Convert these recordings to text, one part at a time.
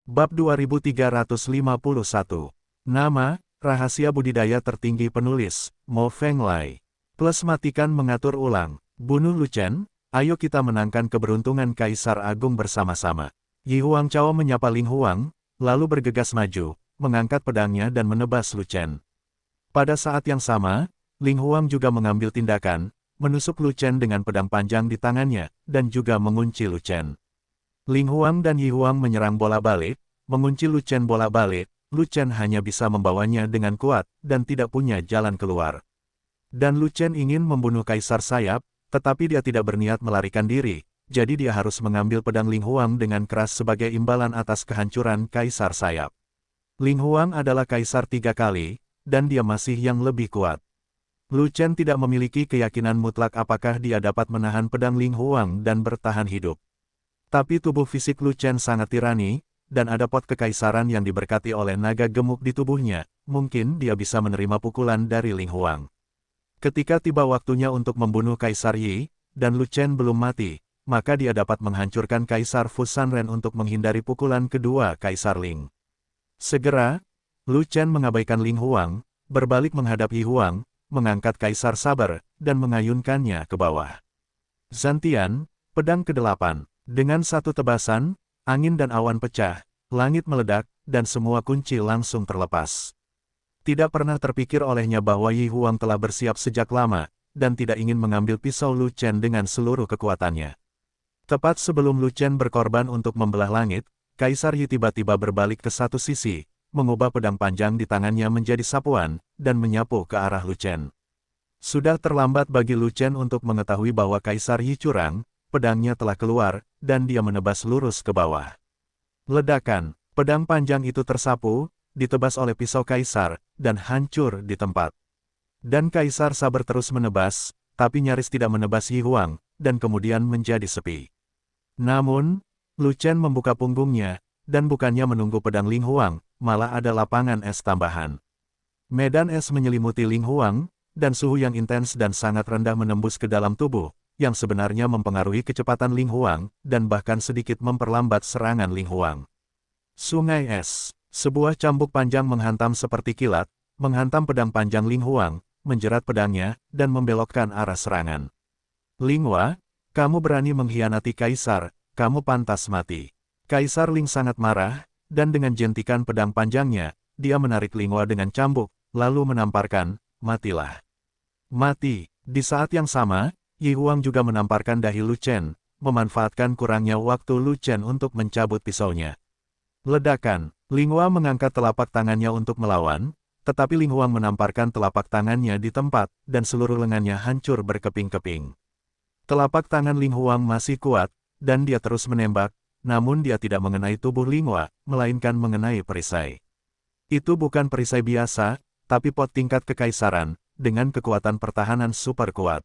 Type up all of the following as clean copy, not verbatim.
Bab 2351. Nama, rahasia budidaya tertinggi penulis, Mo Fenglai. Plus matikan mengatur ulang. Bunuh Lu Chen, ayo kita menangkan keberuntungan Kaisar Agung bersama-sama. Yi Huangchao menyapa Ling Huang, lalu bergegas maju, mengangkat pedangnya dan menebas Lu Chen. Pada saat yang sama, Ling Huang juga mengambil tindakan, menusuk Lu Chen dengan pedang panjang di tangannya, dan juga mengunci Lu Chen. Ling Huang dan Yi Huang menyerang bola-balik, mengunci Lu Chen bola-balik. Lu Chen hanya bisa membawanya dengan kuat, dan tidak punya jalan keluar. Dan Lu Chen ingin membunuh Kaisar Sayap, tetapi dia tidak berniat melarikan diri, jadi dia harus mengambil pedang Ling Huang dengan keras sebagai imbalan atas kehancuran Kaisar Sayap. Ling Huang adalah Kaisar 3 kali, dan dia masih yang lebih kuat. Lu Chen tidak memiliki keyakinan mutlak apakah dia dapat menahan pedang Ling Huang dan bertahan hidup. Tapi tubuh fisik Lu Chen sangat tirani, dan ada pot kekaisaran yang diberkati oleh naga gemuk di tubuhnya, mungkin dia bisa menerima pukulan dari Ling Huang. Ketika tiba waktunya untuk membunuh Kaisar Yi, dan Lu Chen belum mati, maka dia dapat menghancurkan Kaisar Fu Sanren untuk menghindari pukulan kedua Kaisar Ling. Segera, Lu Chen mengabaikan Ling Huang, berbalik menghadap Yi Huang, mengangkat Kaisar Saber, dan mengayunkannya ke bawah. Zantian, pedang ke-8. Dengan satu tebasan, angin dan awan pecah, langit meledak, dan semua kunci langsung terlepas. Tidak pernah terpikir olehnya bahwa Yi Huang telah bersiap sejak lama, dan tidak ingin mengambil pisau Lu Chen dengan seluruh kekuatannya. Tepat sebelum Lu Chen berkorban untuk membelah langit, Kaisar Yi tiba-tiba berbalik ke satu sisi, mengubah pedang panjang di tangannya menjadi sapuan, dan menyapu ke arah Lu Chen. Sudah terlambat bagi Lu Chen untuk mengetahui bahwa Kaisar Yi curang, pedangnya telah keluar, dan dia menebas lurus ke bawah. Ledakan, pedang panjang itu tersapu, ditebas oleh pisau Kaisar, dan hancur di tempat. Dan Kaisar Saber terus menebas, tapi nyaris tidak menebas Yi Huang, dan kemudian menjadi sepi. Namun, Lu Chen membuka punggungnya, dan bukannya menunggu pedang Ling Huang, malah ada lapangan es tambahan. Medan es menyelimuti Ling Huang, dan suhu yang intens dan sangat rendah menembus ke dalam tubuh, yang sebenarnya mempengaruhi kecepatan Ling Huang, dan bahkan sedikit memperlambat serangan Ling Huang. Sungai es, sebuah cambuk panjang menghantam seperti kilat, menghantam pedang panjang Ling Huang, menjerat pedangnya, dan membelokkan arah serangan. Linghua, kamu berani mengkhianati Kaisar, kamu pantas mati. Kaisar Ling sangat marah, dan dengan jentikan pedang panjangnya, dia menarik Linghua dengan cambuk, lalu menamparkan, matilah. Mati. Di saat yang sama, Yi Huang juga menamparkan dahi Lu Chen, memanfaatkan kurangnya waktu Lu Chen untuk mencabut pisaunya. Ledakan, Linghua mengangkat telapak tangannya untuk melawan, tetapi Ling Huang menamparkan telapak tangannya di tempat, dan seluruh lengannya hancur berkeping-keping. Telapak tangan Ling Huang masih kuat, dan dia terus menembak, namun dia tidak mengenai tubuh Linghua, melainkan mengenai perisai. Itu bukan perisai biasa, tapi pot tingkat kekaisaran, dengan kekuatan pertahanan super kuat.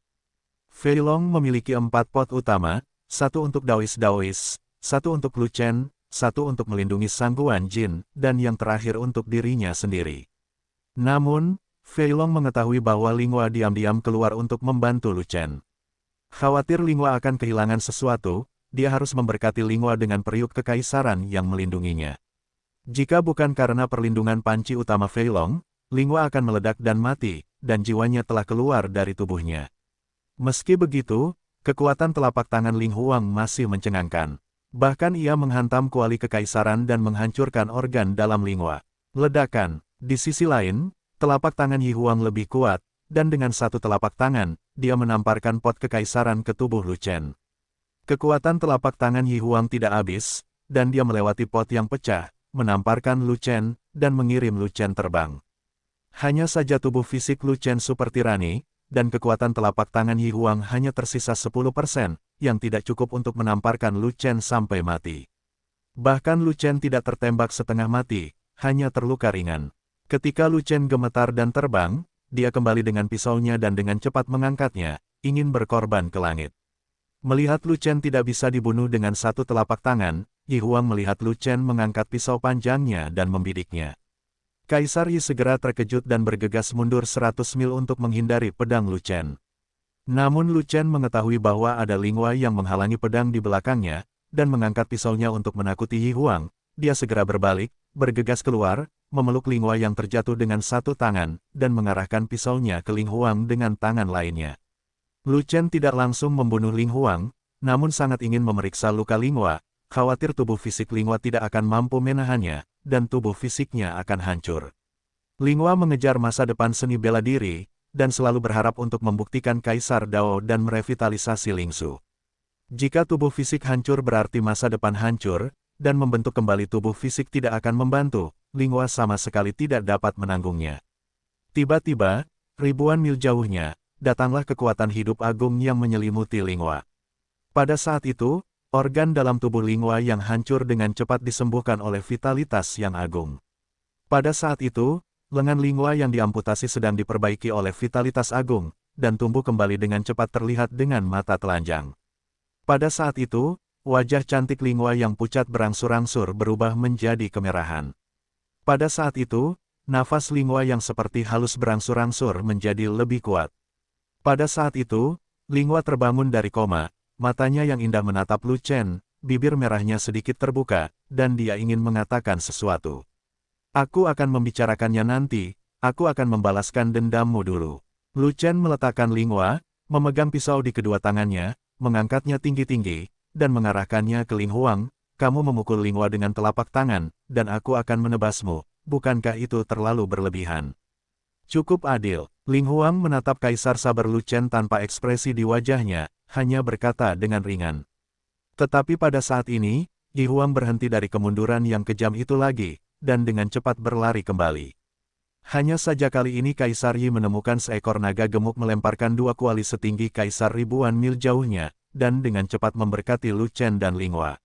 Fei Long memiliki 4 pot utama, satu untuk Daois, satu untuk Lu Chen, satu untuk melindungi Sang Guan Jin, dan yang terakhir untuk dirinya sendiri. Namun, Fei Long mengetahui bahwa Linghua diam-diam keluar untuk membantu Lu Chen. Khawatir Linghua akan kehilangan sesuatu, dia harus memberkati Linghua dengan periuk kekaisaran yang melindunginya. Jika bukan karena perlindungan panci utama Fei Long, Linghua akan meledak dan mati, dan jiwanya telah keluar dari tubuhnya. Meski begitu, kekuatan telapak tangan Ling Huang masih mencengangkan. Bahkan ia menghantam kuali kekaisaran dan menghancurkan organ dalam Linghua. Ledakan. Di sisi lain, telapak tangan Yi Huang lebih kuat, dan dengan satu telapak tangan, dia menamparkan pot kekaisaran ke tubuh Lu Chen. Kekuatan telapak tangan Yi Huang tidak habis, dan dia melewati pot yang pecah, menamparkan Lu Chen, dan mengirim Lu Chen terbang. Hanya saja tubuh fisik Lu Chen super tirani, dan kekuatan telapak tangan Yi Huang hanya tersisa 10%, yang tidak cukup untuk menamparkan Lu Chen sampai mati. Bahkan Lu Chen tidak tertembak setengah mati, hanya terluka ringan. Ketika Lu Chen gemetar dan terbang, dia kembali dengan pisaunya dan dengan cepat mengangkatnya, ingin berkorban ke langit. Melihat Lu Chen tidak bisa dibunuh dengan satu telapak tangan, Yi Huang melihat Lu Chen mengangkat pisau panjangnya dan membidiknya. Kaisar Yi segera terkejut dan bergegas mundur 100 mil untuk menghindari pedang Lu Chen. Namun Lu Chen mengetahui bahwa ada Linghua yang menghalangi pedang di belakangnya, dan mengangkat pisaunya untuk menakuti Yi Huang, dia segera berbalik, bergegas keluar, memeluk Ling Hua yang terjatuh dengan satu tangan, dan mengarahkan pisaunya ke Ling Huang dengan tangan lainnya. Lu Chen tidak langsung membunuh Ling Huang, namun sangat ingin memeriksa luka Ling Hua, khawatir tubuh fisik Ling Hua tidak akan mampu menahannya, dan tubuh fisiknya akan hancur. Ling Hua mengejar masa depan seni bela diri, dan selalu berharap untuk membuktikan Kaisar Dao dan merevitalisasi Lingsu. Jika tubuh fisik hancur berarti masa depan hancur, dan membentuk kembali tubuh fisik tidak akan membantu, Ling Hua sama sekali tidak dapat menanggungnya. Tiba-tiba, ribuan mil jauhnya, datanglah kekuatan hidup agung yang menyelimuti Ling Hua. Pada saat itu, organ dalam tubuh Ling Hua yang hancur dengan cepat disembuhkan oleh vitalitas yang agung. Pada saat itu, lengan Ling Hua yang diamputasi sedang diperbaiki oleh vitalitas agung, dan tumbuh kembali dengan cepat terlihat dengan mata telanjang. Pada saat itu, wajah cantik Ling Hua yang pucat berangsur-angsur berubah menjadi kemerahan. Pada saat itu, nafas Ling Hua yang seperti halus berangsur-angsur menjadi lebih kuat. Pada saat itu, Ling Hua terbangun dari koma, matanya yang indah menatap Lu Chen, bibir merahnya sedikit terbuka, dan dia ingin mengatakan sesuatu. Aku akan membicarakannya nanti, aku akan membalaskan dendammu dulu. Lu Chen meletakkan Ling Hua, memegang pisau di kedua tangannya, mengangkatnya tinggi-tinggi, dan mengarahkannya ke Ling Huang. Kamu memukul Ling Hua dengan telapak tangan, dan aku akan menebasmu, bukankah itu terlalu berlebihan? Cukup adil. Ling Huang menatap Kaisar Saber Lu Chen tanpa ekspresi di wajahnya, hanya berkata dengan ringan. Tetapi pada saat ini, Yi Huang berhenti dari kemunduran yang kejam itu lagi, dan dengan cepat berlari kembali. Hanya saja kali ini Kaisar Yi menemukan seekor naga gemuk melemparkan dua kuali setinggi Kaisar ribuan mil jauhnya, dan dengan cepat memberkati Lu Chen dan Ling Hua.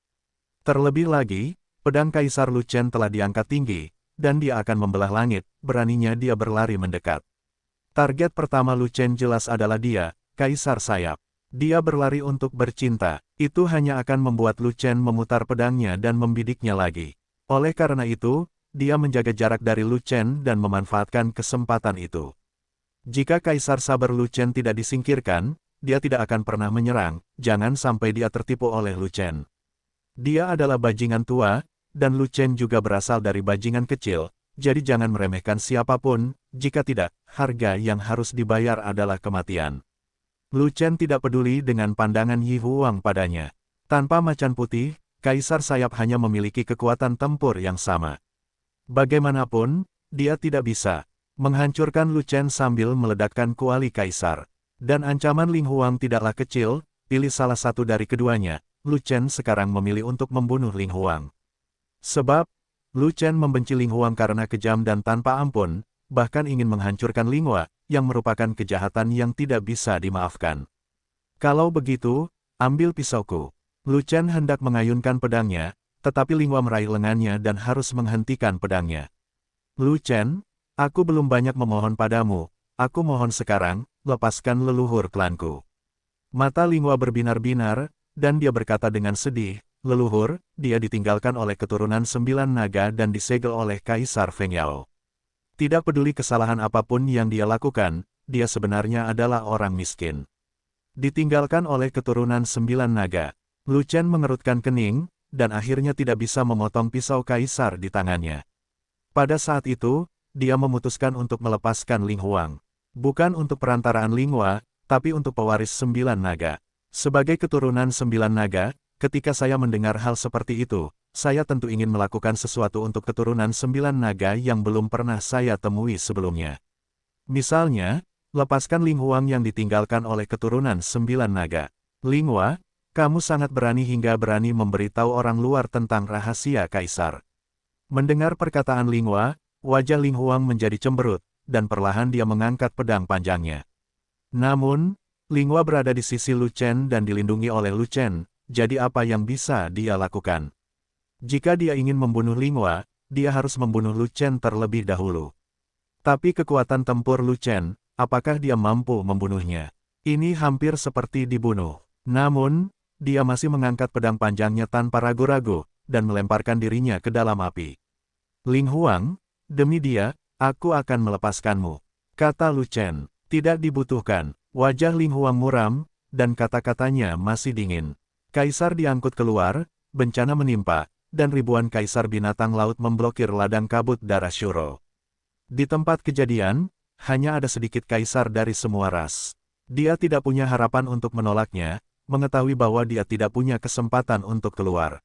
Terlebih lagi, pedang Kaisar Lu Chen telah diangkat tinggi, dan dia akan membelah langit, beraninya dia berlari mendekat. Target pertama Lu Chen jelas adalah dia, Kaisar Sayap. Dia berlari untuk bercinta, itu hanya akan membuat Lu Chen memutar pedangnya dan membidiknya lagi. Oleh karena itu, dia menjaga jarak dari Lu Chen dan memanfaatkan kesempatan itu. Jika Kaisar Saber Lu Chen tidak disingkirkan, dia tidak akan pernah menyerang, jangan sampai dia tertipu oleh Lu Chen. Dia adalah bajingan tua, dan Lu Chen juga berasal dari bajingan kecil, jadi jangan meremehkan siapapun, jika tidak, harga yang harus dibayar adalah kematian. Lu Chen tidak peduli dengan pandangan Yi Huang padanya. Tanpa macan putih, Kaisar Sayap hanya memiliki kekuatan tempur yang sama. Bagaimanapun, dia tidak bisa menghancurkan Lu Chen sambil meledakkan kuali Kaisar. Dan ancaman Ling Huang tidaklah kecil, pilih salah satu dari keduanya. Lu Chen sekarang memilih untuk membunuh Ling Huang. Sebab, Lu Chen membenci Ling Huang karena kejam dan tanpa ampun, bahkan ingin menghancurkan Ling Hua, yang merupakan kejahatan yang tidak bisa dimaafkan. Kalau begitu, ambil pisauku. Lu Chen hendak mengayunkan pedangnya, tetapi Ling Hua meraih lengannya dan harus menghentikan pedangnya. Lu Chen, aku belum banyak memohon padamu, aku mohon sekarang, lepaskan leluhur klanku. Mata Ling Hua berbinar-binar, dan dia berkata dengan sedih, leluhur, dia ditinggalkan oleh keturunan 9 naga dan disegel oleh Kaisar Feng Yao. Tidak peduli kesalahan apapun yang dia lakukan, dia sebenarnya adalah orang miskin. Ditinggalkan oleh keturunan 9 naga. Lu Chen mengerutkan kening, dan akhirnya tidak bisa memotong pisau Kaisar di tangannya. Pada saat itu, dia memutuskan untuk melepaskan Ling Huang. Bukan untuk perantaraan Ling Hua, tapi untuk pewaris 9 naga. Sebagai keturunan 9 naga, ketika saya mendengar hal seperti itu, saya tentu ingin melakukan sesuatu untuk keturunan 9 naga yang belum pernah saya temui sebelumnya. Misalnya, lepaskan Ling Huang yang ditinggalkan oleh keturunan 9 naga. Ling Hua, kamu sangat berani hingga berani memberitahu orang luar tentang rahasia Kaisar. Mendengar perkataan Ling Hua, wajah Ling Huang menjadi cemberut, dan perlahan dia mengangkat pedang panjangnya. Namun, Ling Hua berada di sisi Lu Chen dan dilindungi oleh Lu Chen, jadi apa yang bisa dia lakukan? Jika dia ingin membunuh Ling Hua, dia harus membunuh Lu Chen terlebih dahulu. Tapi kekuatan tempur Lu Chen, apakah dia mampu membunuhnya? Ini hampir seperti dibunuh. Namun, dia masih mengangkat pedang panjangnya tanpa ragu-ragu, dan melemparkan dirinya ke dalam api. Ling Huang, demi dia, aku akan melepaskanmu, kata Lu Chen. Tidak dibutuhkan. Wajah Ling Huang muram, dan kata-katanya masih dingin. Kaisar diangkut keluar, bencana menimpa, dan ribuan kaisar binatang laut memblokir ladang kabut darah Shuro. Di tempat kejadian, hanya ada sedikit kaisar dari semua ras. Dia tidak punya harapan untuk menolaknya, mengetahui bahwa dia tidak punya kesempatan untuk keluar.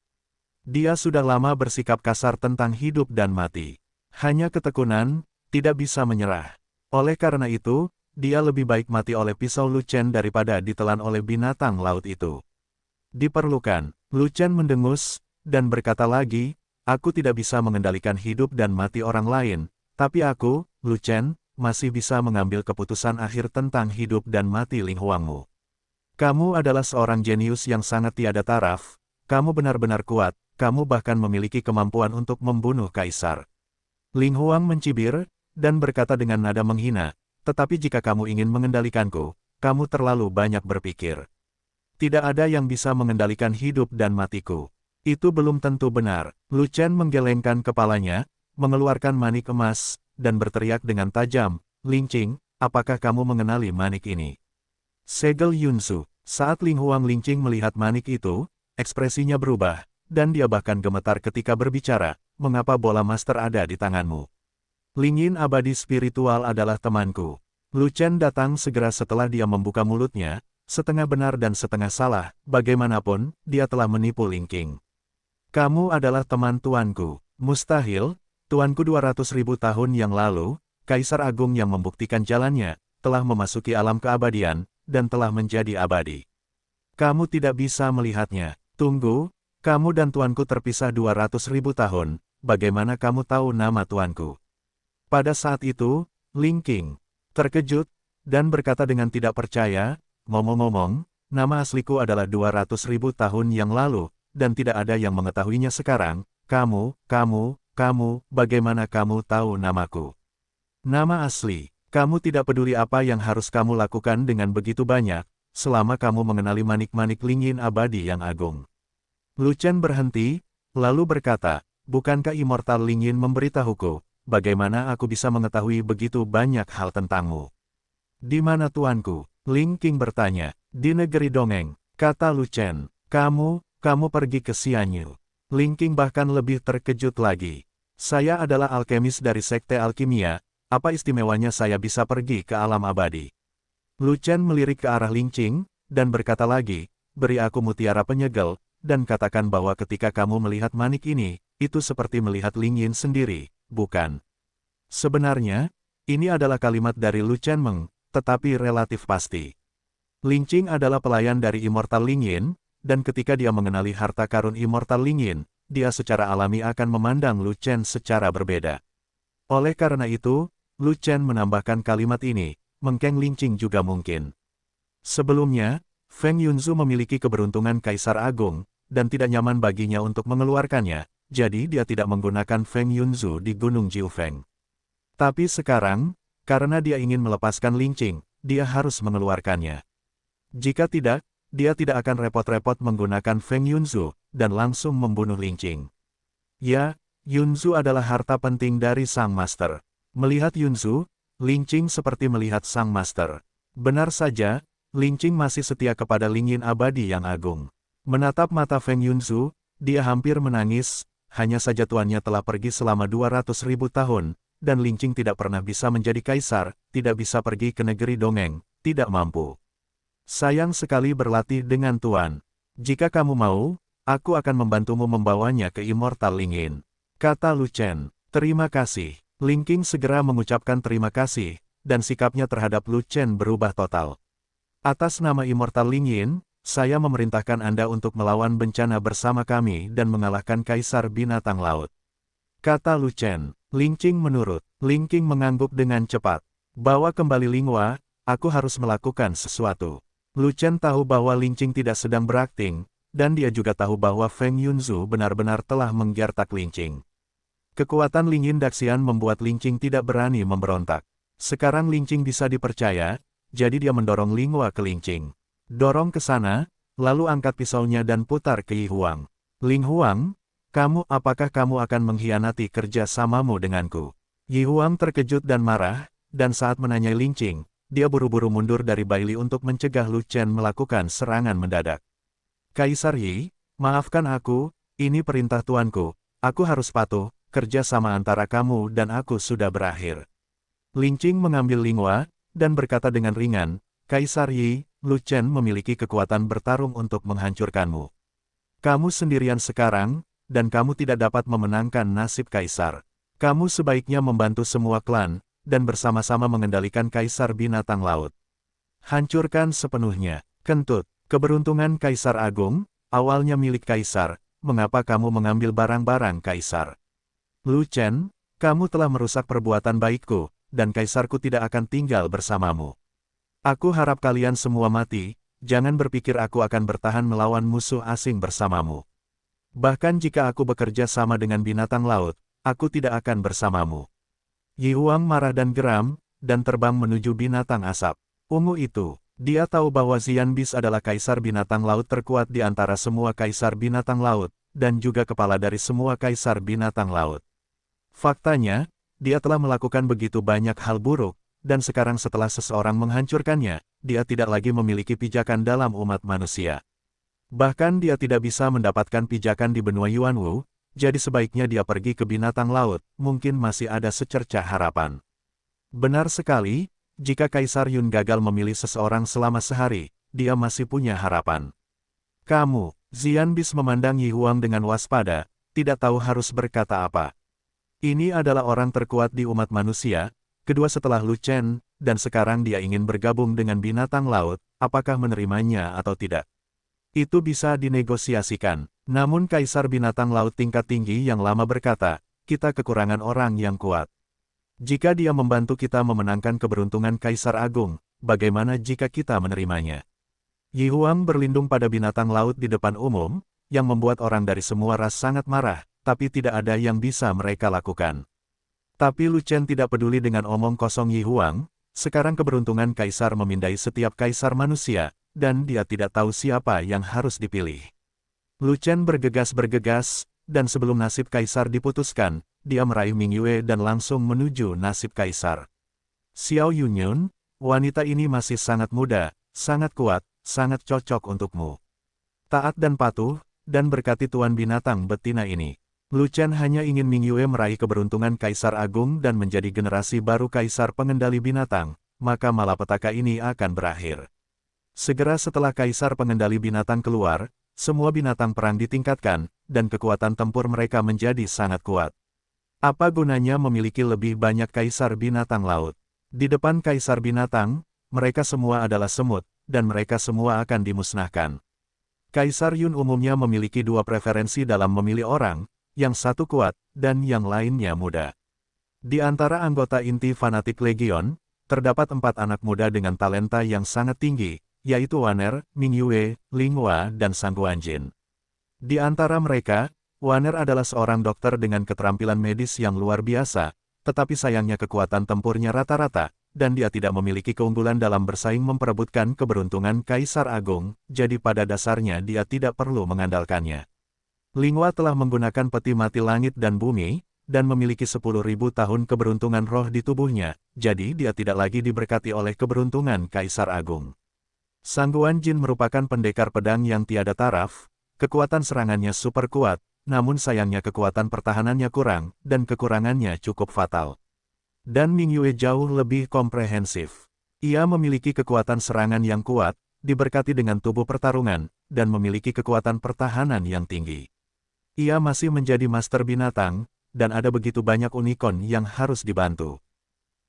Dia sudah lama bersikap kasar tentang hidup dan mati. Hanya ketekunan, tidak bisa menyerah. Oleh karena itu, dia lebih baik mati oleh pisau Lu Chen daripada ditelan oleh binatang laut itu. Diperlukan, Lu Chen mendengus, dan berkata lagi, aku tidak bisa mengendalikan hidup dan mati orang lain, tapi aku, Lu Chen, masih bisa mengambil keputusan akhir tentang hidup dan mati Ling Huangmu. Kamu adalah seorang jenius yang sangat tiada taraf, kamu benar-benar kuat, kamu bahkan memiliki kemampuan untuk membunuh kaisar. Ling Huang mencibir, dan berkata dengan nada menghina, tetapi jika kamu ingin mengendalikanku, kamu terlalu banyak berpikir. Tidak ada yang bisa mengendalikan hidup dan matiku. Itu belum tentu benar. Lu Chen menggelengkan kepalanya, mengeluarkan manik emas, dan berteriak dengan tajam, Ling Qing, apakah kamu mengenali manik ini? Segel Yunzu. Saat Ling Huang Ling Qing melihat manik itu, ekspresinya berubah, dan dia bahkan gemetar ketika berbicara, mengapa bola master ada di tanganmu? Lingin abadi spiritual adalah temanku. Lu Chen datang segera setelah dia membuka mulutnya, setengah benar dan setengah salah, bagaimanapun, dia telah menipu Ling Qing. Kamu adalah teman tuanku. Mustahil, tuanku 200.000 tahun yang lalu, Kaisar Agung yang membuktikan jalannya, telah memasuki alam keabadian, dan telah menjadi abadi. Kamu tidak bisa melihatnya. Tunggu, kamu dan tuanku terpisah 200.000 tahun, bagaimana kamu tahu nama tuanku? Pada saat itu, Ling Qing terkejut, dan berkata dengan tidak percaya, ngomong-ngomong, nama asliku adalah 200.000 tahun yang lalu, dan tidak ada yang mengetahuinya sekarang, kamu, bagaimana kamu tahu namaku? Nama asli, kamu tidak peduli apa yang harus kamu lakukan dengan begitu banyak, selama kamu mengenali manik-manik lingin abadi yang agung. Lu Chen berhenti, lalu berkata, bukankah Immortal Lingin memberitahuku, bagaimana aku bisa mengetahui begitu banyak hal tentangmu? Di mana tuanku? Ling Qing bertanya. Di negeri dongeng, kata Lu Chen. Kamu pergi ke Xianyu. Ling Qing bahkan lebih terkejut lagi. Saya adalah alkemis dari Sekte Alkimia, apa istimewanya saya bisa pergi ke alam abadi? Lu Chen melirik ke arah Ling Qing, dan berkata lagi, beri aku mutiara penyegel, dan katakan bahwa ketika kamu melihat manik ini, itu seperti melihat Lingin sendiri, bukan? Sebenarnya, ini adalah kalimat dari Lu Chen Meng, tetapi relatif pasti. Ling Qing adalah pelayan dari Immortal Lingyin, dan ketika dia mengenali harta karun Immortal Lingyin, dia secara alami akan memandang Lu Chen secara berbeda. Oleh karena itu, Lu Chen menambahkan kalimat ini, mengkeng Ling Qing juga mungkin. Sebelumnya, Feng Yunzu memiliki keberuntungan Kaisar Agung, dan tidak nyaman baginya untuk mengeluarkannya, jadi dia tidak menggunakan Feng Yunzu di Gunung Jiufeng. Tapi sekarang, karena dia ingin melepaskan Ling Qing, dia harus mengeluarkannya. Jika tidak, dia tidak akan repot-repot menggunakan Feng Yunzu, dan langsung membunuh Ling Qing. Ya, Yunzu adalah harta penting dari Sang Master. Melihat Yunzu, Ling Qing seperti melihat Sang Master. Benar saja, Ling Qing masih setia kepada Lingin abadi yang agung. Menatap mata Feng Yunzu, dia hampir menangis, hanya saja tuannya telah pergi selama 200.000 tahun, dan Ling Qing tidak pernah bisa menjadi kaisar, tidak bisa pergi ke negeri dongeng, tidak mampu. Sayang sekali berlatih dengan tuan. Jika kamu mau, aku akan membantumu membawanya ke Immortal Lingyin, kata Lu Chen. Terima kasih. Ling Qing segera mengucapkan terima kasih, dan sikapnya terhadap Lu Chen berubah total. Atas nama Immortal Lingyin, saya memerintahkan Anda untuk melawan bencana bersama kami dan mengalahkan Kaisar Binatang Laut, kata Lu Chen. Ling Qing menurut. Ling Qing mengangguk dengan cepat. Bawa kembali Linghua, aku harus melakukan sesuatu. Lu Chen tahu bahwa Ling Qing tidak sedang berakting, dan dia juga tahu bahwa Feng Yunzu benar-benar telah menggertak Ling Qing. Kekuatan Lingyin Daxian membuat Ling Qing tidak berani memberontak. Sekarang Ling Qing bisa dipercaya, jadi dia mendorong Linghua ke Ling Qing. Dorong ke sana, lalu angkat pisaunya dan putar ke Yi Huang. Ling Huang, apakah kamu akan mengkhianati kerja samamu denganku? Yi Huang terkejut dan marah, dan saat menanyai Ling Qing, dia buru-buru mundur dari Baili untuk mencegah Lu Chen melakukan serangan mendadak. Kaisar Yi, maafkan aku, Ini perintah tuanku, aku harus patuh, kerja sama antara kamu dan aku sudah berakhir. Lin Qing mengambil Linghua, dan berkata dengan ringan, Kaisar Yi, Lu Chen memiliki kekuatan bertarung untuk menghancurkanmu. Kamu sendirian sekarang, dan kamu tidak dapat memenangkan nasib Kaisar. Kamu sebaiknya membantu semua klan, dan bersama-sama mengendalikan Kaisar Binatang Laut. Hancurkan sepenuhnya. Kentut, keberuntungan Kaisar Agung, awalnya milik Kaisar, mengapa kamu mengambil barang-barang Kaisar? Lu Chen, kamu telah merusak perbuatan baikku, dan Kaisarku tidak akan tinggal bersamamu. Aku harap kalian semua mati, jangan berpikir aku akan bertahan melawan musuh asing bersamamu. Bahkan jika aku bekerja sama dengan binatang laut, aku tidak akan bersamamu. Yi Huang marah dan geram, dan terbang menuju binatang asap. Ungu itu, dia tahu bahwa Xian Bis adalah kaisar binatang laut terkuat di antara semua kaisar binatang laut, dan juga kepala dari semua kaisar binatang laut. Faktanya, dia telah melakukan begitu banyak hal buruk, dan sekarang setelah seseorang menghancurkannya, dia tidak lagi memiliki pijakan dalam umat manusia. Bahkan dia tidak bisa mendapatkan pijakan di benua Yuanwu, jadi sebaiknya dia pergi ke binatang laut, mungkin masih ada secercah harapan. Benar sekali, jika Kaisar Yun gagal memilih seseorang selama sehari, dia masih punya harapan. Kamu, Xian Bis memandang Yi Huang dengan waspada, tidak tahu harus berkata apa. Ini adalah orang terkuat di umat manusia, kedua setelah Lu Chen, dan sekarang dia ingin bergabung dengan binatang laut, apakah menerimanya atau tidak? Itu bisa dinegosiasikan. Namun Kaisar Binatang Laut tingkat tinggi yang lama berkata, kita kekurangan orang yang kuat. Jika dia membantu kita memenangkan keberuntungan Kaisar Agung, bagaimana jika kita menerimanya? Yi Huang berlindung pada binatang laut di depan umum, yang membuat orang dari semua ras sangat marah, tapi tidak ada yang bisa mereka lakukan. Tapi Lu Chen tidak peduli dengan omong kosong Yi Huang, sekarang keberuntungan Kaisar memindai setiap Kaisar manusia, dan dia tidak tahu siapa yang harus dipilih. Lu Chen bergegas-bergegas, dan sebelum nasib Kaisar diputuskan, dia meraih Ming Yue dan langsung menuju nasib Kaisar. Xiao Yunyun, wanita ini masih sangat muda, sangat kuat, sangat cocok untukmu. Taat dan patuh, dan berkati Tuan Binatang betina ini. Lu Chen hanya ingin Ming Yue meraih keberuntungan Kaisar Agung dan menjadi generasi baru Kaisar pengendali binatang, maka malapetaka ini akan berakhir. Segera setelah Kaisar pengendali binatang keluar, semua binatang perang ditingkatkan, dan kekuatan tempur mereka menjadi sangat kuat. Apa gunanya memiliki lebih banyak Kaisar Binatang Laut? Di depan Kaisar Binatang, mereka semua adalah semut, dan mereka semua akan dimusnahkan. Kaisar Yun umumnya memiliki dua preferensi dalam memilih orang, yang satu kuat, dan yang lainnya muda. Di antara anggota inti fanatik Legion, terdapat 4 anak muda dengan talenta yang sangat tinggi, yaitu Waner, Ming Yue, Linghua, dan Sang Guanjin. Di antara mereka, Waner adalah seorang dokter dengan keterampilan medis yang luar biasa, tetapi sayangnya kekuatan tempurnya rata-rata, dan dia tidak memiliki keunggulan dalam bersaing memperebutkan keberuntungan Kaisar Agung, jadi pada dasarnya dia tidak perlu mengandalkannya. Linghua telah menggunakan peti mati langit dan bumi, dan memiliki 10.000 tahun keberuntungan roh di tubuhnya, jadi dia tidak lagi diberkati oleh keberuntungan Kaisar Agung. Sang Guanjin merupakan pendekar pedang yang tiada taraf, kekuatan serangannya super kuat, namun sayangnya kekuatan pertahanannya kurang, dan kekurangannya cukup fatal. Dan Ming Yue jauh lebih komprehensif. Ia memiliki kekuatan serangan yang kuat, diberkati dengan tubuh pertarungan, dan memiliki kekuatan pertahanan yang tinggi. Ia masih menjadi master binatang, dan ada begitu banyak unicorn yang harus dibantu.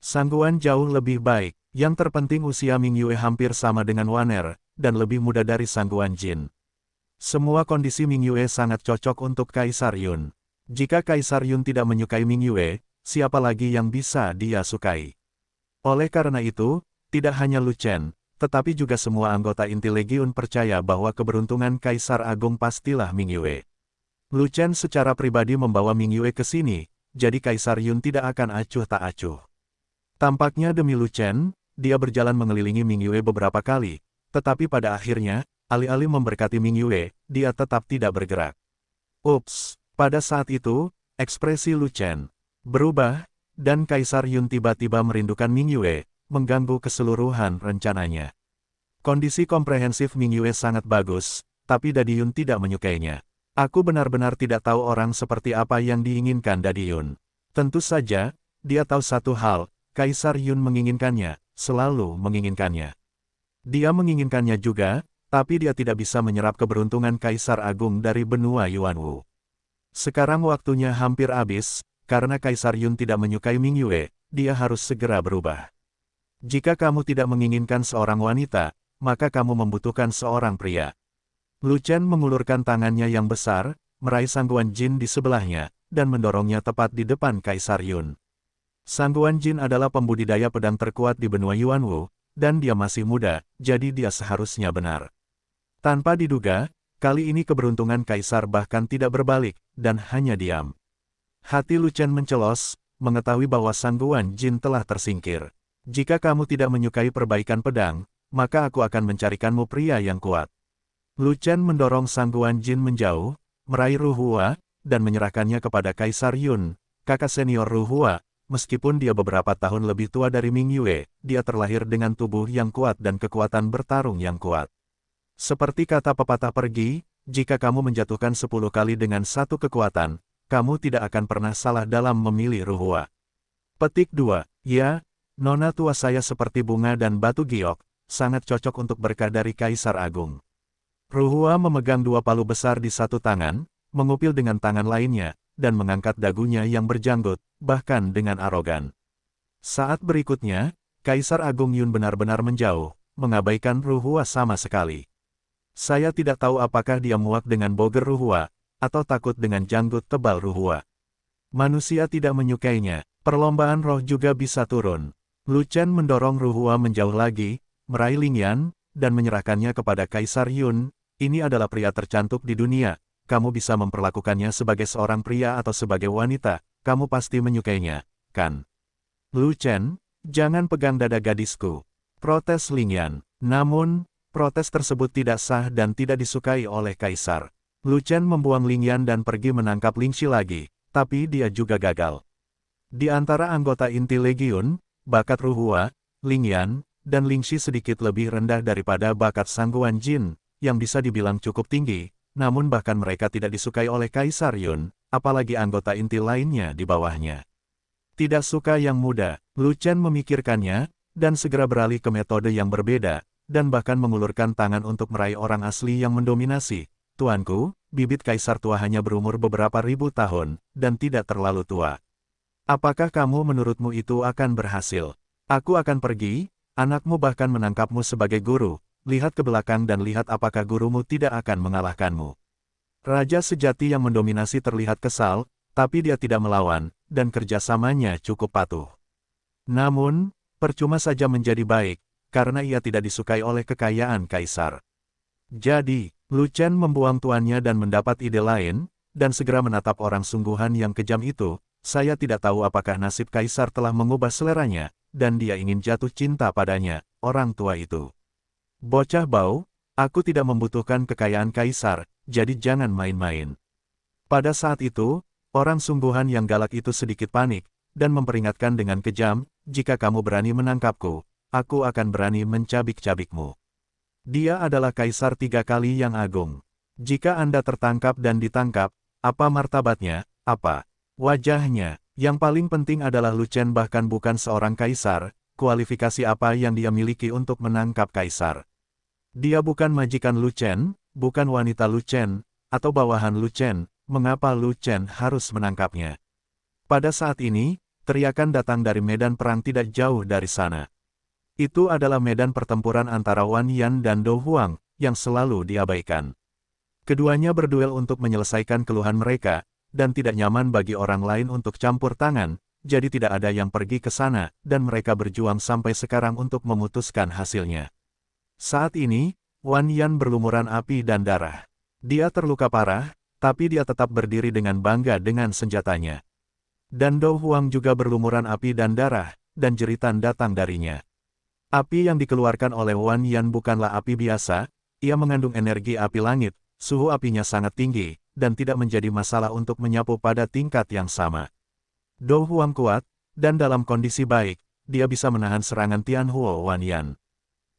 Sang Guan jauh lebih baik, yang terpenting usia Ming Yue hampir sama dengan Waner, dan lebih muda dari Sang Guanjin. Semua kondisi Ming Yue sangat cocok untuk Kaisar Yun. Jika Kaisar Yun tidak menyukai Ming Yue, siapa lagi yang bisa dia sukai? Oleh karena itu, tidak hanya Lu Chen, tetapi juga semua anggota inti Legiun percaya bahwa keberuntungan Kaisar Agung pastilah Ming Yue. Lu Chen secara pribadi membawa Ming Yue ke sini, jadi Kaisar Yun tidak akan acuh tak acuh. Tampaknya demi Lu Chen, dia berjalan mengelilingi Ming Yue beberapa kali, tetapi pada akhirnya, alih-alih memberkati Ming Yue, dia tetap tidak bergerak. Ups, pada saat itu, ekspresi Lu Chen berubah, dan Kaisar Yun tiba-tiba merindukan Ming Yue, mengganggu keseluruhan rencananya. Kondisi komprehensif Ming Yue sangat bagus, tapi Daddy Yun tidak menyukainya. Aku benar-benar tidak tahu orang seperti apa yang diinginkan Daddy Yun. Tentu saja, dia tahu satu hal, Kaisar Yun menginginkannya, selalu menginginkannya. Dia menginginkannya juga, tapi dia tidak bisa menyerap keberuntungan Kaisar Agung dari benua Yuanwu. Sekarang waktunya hampir habis, karena Kaisar Yun tidak menyukai Ming Yue, dia harus segera berubah. Jika kamu tidak menginginkan seorang wanita, maka kamu membutuhkan seorang pria. Lu Chen mengulurkan tangannya yang besar, meraih Sangguan Jin di sebelahnya, dan mendorongnya tepat di depan Kaisar Yun. Sangguan Jin adalah pembudidaya pedang terkuat di benua Yuanwu, dan dia masih muda, jadi dia seharusnya benar. Tanpa diduga, kali ini keberuntungan Kaisar bahkan tidak berbalik, dan hanya diam. Hati Lu Chen mencelos, mengetahui bahwa Sangguan Jin telah tersingkir. Jika kamu tidak menyukai perbaikan pedang, maka aku akan mencarikanmu pria yang kuat. Lu Chen mendorong Sangguan Jin menjauh, meraih Ruhua, dan menyerahkannya kepada Kaisar Yun, kakak senior Ruhua. Meskipun dia beberapa tahun lebih tua dari Ming Yue, dia terlahir dengan tubuh yang kuat dan kekuatan bertarung yang kuat. Seperti kata pepatah pergi, jika kamu menjatuhkan 10 kali dengan satu kekuatan, kamu tidak akan pernah salah dalam memilih Ruhua. Petik 2. Ya, nona tua saya seperti bunga dan batu giok, sangat cocok untuk berkah dari Kaisar Agung. Ruhua memegang 2 palu besar di satu tangan, mengupil dengan tangan lainnya, dan mengangkat dagunya yang berjanggut, bahkan dengan arogan. Saat berikutnya, Kaisar Agung Yun benar-benar menjauh, mengabaikan Ruhua sama sekali. Saya tidak tahu apakah dia muak dengan boger Ruhua, atau takut dengan janggut tebal Ruhua. Manusia tidak menyukainya, perlombaan roh juga bisa turun. Lu Chen mendorong Ruhua menjauh lagi, meraih Lingyan, dan menyerahkannya kepada Kaisar Yun. Ini adalah pria tercantik di dunia, kamu bisa memperlakukannya sebagai seorang pria atau sebagai wanita, kamu pasti menyukainya, kan? Lu Chen, jangan pegang dada gadisku. Protes Lingyan. Namun, protes tersebut tidak sah dan tidak disukai oleh Kaisar. Lu Chen membuang Lingyan dan pergi menangkap Lingxi lagi, tapi dia juga gagal. Di antara anggota inti Legiun, bakat Ruhua, Lingyan, dan Lingxi sedikit lebih rendah daripada bakat Sangguan Jin, yang bisa dibilang cukup tinggi, namun bahkan mereka tidak disukai oleh Kaisar Yun, apalagi anggota inti lainnya di bawahnya. Tidak suka yang muda, Lu Chen memikirkannya, dan segera beralih ke metode yang berbeda, dan bahkan mengulurkan tangan untuk meraih orang asli yang mendominasi. Tuanku, bibit Kaisar tua hanya berumur beberapa ribu tahun, dan tidak terlalu tua. Apakah menurutmu itu akan berhasil? Aku akan pergi, anakmu bahkan menangkapmu sebagai guru, lihat ke belakang dan lihat apakah gurumu tidak akan mengalahkanmu. Raja sejati yang mendominasi terlihat kesal, tapi dia tidak melawan, dan kerjasamanya cukup patuh. Namun, percuma saja menjadi baik, karena ia tidak disukai oleh kekayaan Kaisar. Jadi, Lu Chen membuang tuannya dan mendapat ide lain, dan segera menatap orang sungguhan yang kejam itu. Saya tidak tahu apakah nasib Kaisar telah mengubah seleranya, dan dia ingin jatuh cinta padanya, orang tua itu. Bocah bau, aku tidak membutuhkan kekayaan Kaisar, jadi jangan main-main. Pada saat itu, orang sungguhan yang galak itu sedikit panik, dan memperingatkan dengan kejam, jika kamu berani menangkapku, aku akan berani mencabik-cabikmu. Dia adalah Kaisar 3 kali yang agung. Jika Anda tertangkap dan ditangkap, apa martabatnya, apa wajahnya? Yang paling penting adalah Lu Chen bahkan bukan seorang Kaisar, kualifikasi apa yang dia miliki untuk menangkap Kaisar. Dia bukan majikan Lu Chen, bukan wanita Lu Chen, atau bawahan Lu Chen, mengapa Lu Chen harus menangkapnya? Pada saat ini, teriakan datang dari medan perang tidak jauh dari sana. Itu adalah medan pertempuran antara Wan Yan dan Dou Huang, yang selalu diabaikan. Keduanya berduel untuk menyelesaikan keluhan mereka, dan tidak nyaman bagi orang lain untuk campur tangan, jadi tidak ada yang pergi ke sana, dan mereka berjuang sampai sekarang untuk memutuskan hasilnya. Saat ini, Wan Yan berlumuran api dan darah. Dia terluka parah, tapi dia tetap berdiri dengan bangga dengan senjatanya. Dan Dou Huang juga berlumuran api dan darah, dan jeritan datang darinya. Api yang dikeluarkan oleh Wan Yan bukanlah api biasa, ia mengandung energi api langit, suhu apinya sangat tinggi, dan tidak menjadi masalah untuk menyapu pada tingkat yang sama. Dou Huang kuat, dan dalam kondisi baik, dia bisa menahan serangan Tianhuo Wan Yan.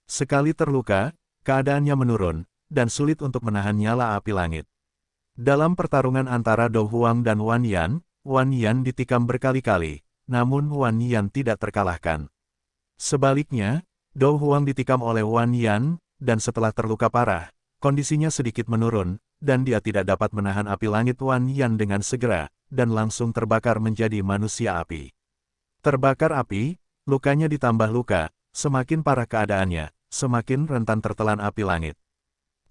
Sekali terluka, keadaannya menurun, dan sulit untuk menahan nyala api langit. Dalam pertarungan antara Dou Huang dan Wan Yan ditikam berkali-kali, namun Wan Yan tidak terkalahkan. Sebaliknya, Dou Huang ditikam oleh Wan Yan, dan setelah terluka parah, kondisinya sedikit menurun, dan dia tidak dapat menahan api langit Wan Yan dengan segera, dan langsung terbakar menjadi manusia api. Terbakar api, lukanya ditambah luka, semakin parah keadaannya, semakin rentan tertelan api langit.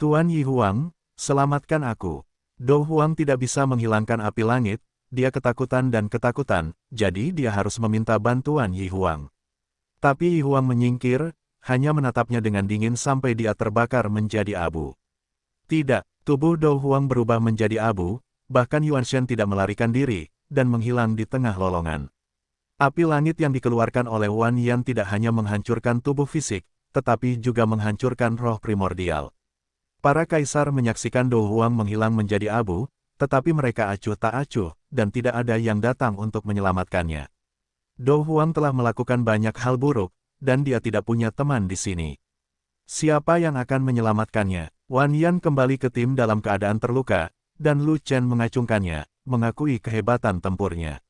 Tuan Yi Huang, selamatkan aku. Dou Huang tidak bisa menghilangkan api langit, dia ketakutan, jadi dia harus meminta bantuan Yi Huang. Tapi Yi Huang menyingkir, hanya menatapnya dengan dingin sampai dia terbakar menjadi abu. Tidak, tubuh Dou Huang berubah menjadi abu, bahkan Yuan Shen tidak melarikan diri, dan menghilang di tengah lolongan. Api langit yang dikeluarkan oleh Wan Yan tidak hanya menghancurkan tubuh fisik, tetapi juga menghancurkan roh primordial. Para kaisar menyaksikan Dou Huang menghilang menjadi abu, tetapi mereka acuh tak acuh, dan tidak ada yang datang untuk menyelamatkannya. Dou Huang telah melakukan banyak hal buruk, dan dia tidak punya teman di sini. Siapa yang akan menyelamatkannya? Wan Yan kembali ke tim dalam keadaan terluka, dan Lu Chen mengacungkannya, mengakui kehebatan tempurnya.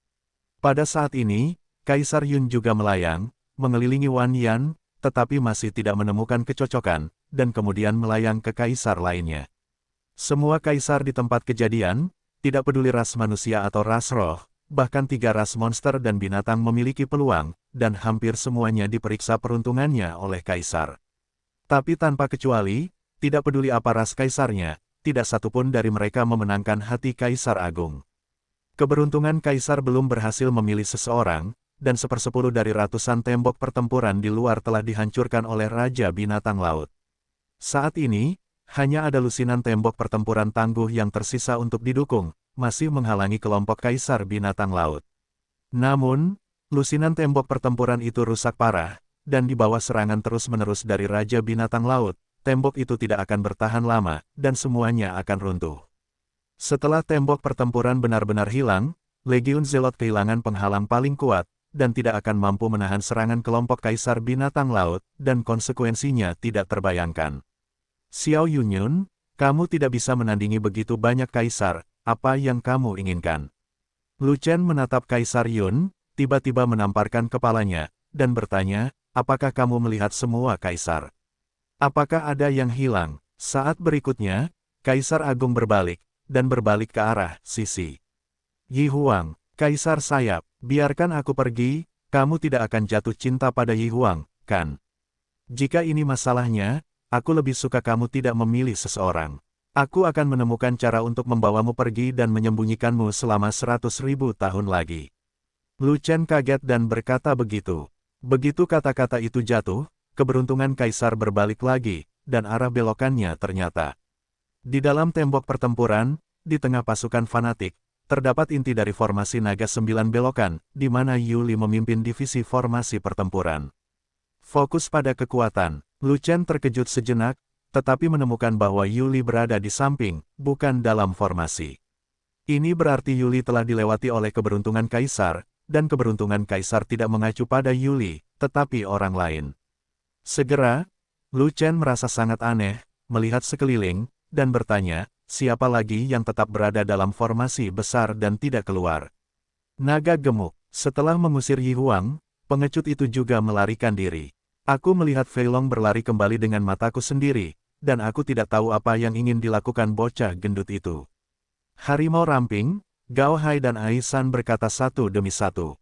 Pada saat ini, Kaisar Yun juga melayang, mengelilingi Wan Yan, tetapi masih tidak menemukan kecocokan, dan kemudian melayang ke kaisar lainnya. Semua kaisar di tempat kejadian, tidak peduli ras manusia atau ras roh, bahkan 3 ras monster dan binatang memiliki peluang, dan hampir semuanya diperiksa peruntungannya oleh kaisar. Tapi tanpa kecuali, tidak peduli apa ras kaisarnya, tidak satupun dari mereka memenangkan hati Kaisar Agung. Keberuntungan kaisar belum berhasil memilih seseorang, dan 1/10 dari ratusan tembok pertempuran di luar telah dihancurkan oleh Raja Binatang Laut. Saat ini, hanya ada lusinan tembok pertempuran tangguh yang tersisa untuk didukung, masih menghalangi kelompok Kaisar Binatang Laut. Namun, lusinan tembok pertempuran itu rusak parah, dan di bawah serangan terus-menerus dari Raja Binatang Laut, tembok itu tidak akan bertahan lama, dan semuanya akan runtuh. Setelah tembok pertempuran benar-benar hilang, Legiun Zelot kehilangan penghalang paling kuat, dan tidak akan mampu menahan serangan kelompok Kaisar Binatang Laut, dan konsekuensinya tidak terbayangkan. Xiao Yunyun, kamu tidak bisa menandingi begitu banyak kaisar, apa yang kamu inginkan? Lu Chen menatap Kaisar Yun, tiba-tiba menamparkan kepalanya, dan bertanya, apakah kamu melihat semua kaisar? Apakah ada yang hilang? Saat berikutnya, Kaisar Agung berbalik, dan berbalik ke arah sisi. Yi Huang, Kaisar Sayap, biarkan aku pergi, kamu tidak akan jatuh cinta pada Yi Huang, kan? Jika ini masalahnya, aku lebih suka kamu tidak memilih seseorang. Aku akan menemukan cara untuk membawamu pergi dan menyembunyikanmu selama 100.000 tahun lagi. Lu Chen kaget dan berkata begitu. Begitu kata-kata itu jatuh, keberuntungan kaisar berbalik lagi, dan arah belokannya ternyata. Di dalam tembok pertempuran, di tengah pasukan fanatik, terdapat inti dari formasi naga 9 belokan, di mana Yuli memimpin divisi formasi pertempuran. Fokus pada kekuatan, Lu Chen terkejut sejenak, tetapi menemukan bahwa Yuli berada di samping, bukan dalam formasi. Ini berarti Yuli telah dilewati oleh keberuntungan kaisar, dan keberuntungan kaisar tidak mengacu pada Yuli, tetapi orang lain. Segera, Lu Chen merasa sangat aneh, melihat sekeliling, dan bertanya, siapa lagi yang tetap berada dalam formasi besar dan tidak keluar? Naga gemuk, setelah mengusir Yi Huang, pengecut itu juga melarikan diri. Aku melihat Fei Long berlari kembali dengan mataku sendiri, dan aku tidak tahu apa yang ingin dilakukan bocah gendut itu. Harimau ramping, Gao Hai dan Aisan berkata satu demi satu.